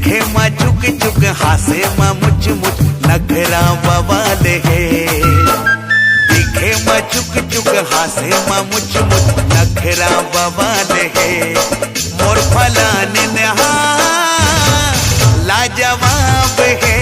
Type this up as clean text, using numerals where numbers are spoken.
दिखे माँ झुक झुक हासे माँ मुच मुच नखरा बवाल है। दिखे माँ झुक झुक हासे माँ मुच मुच नखरा बवाल है। मोर फलाने नहा लाजवाब है।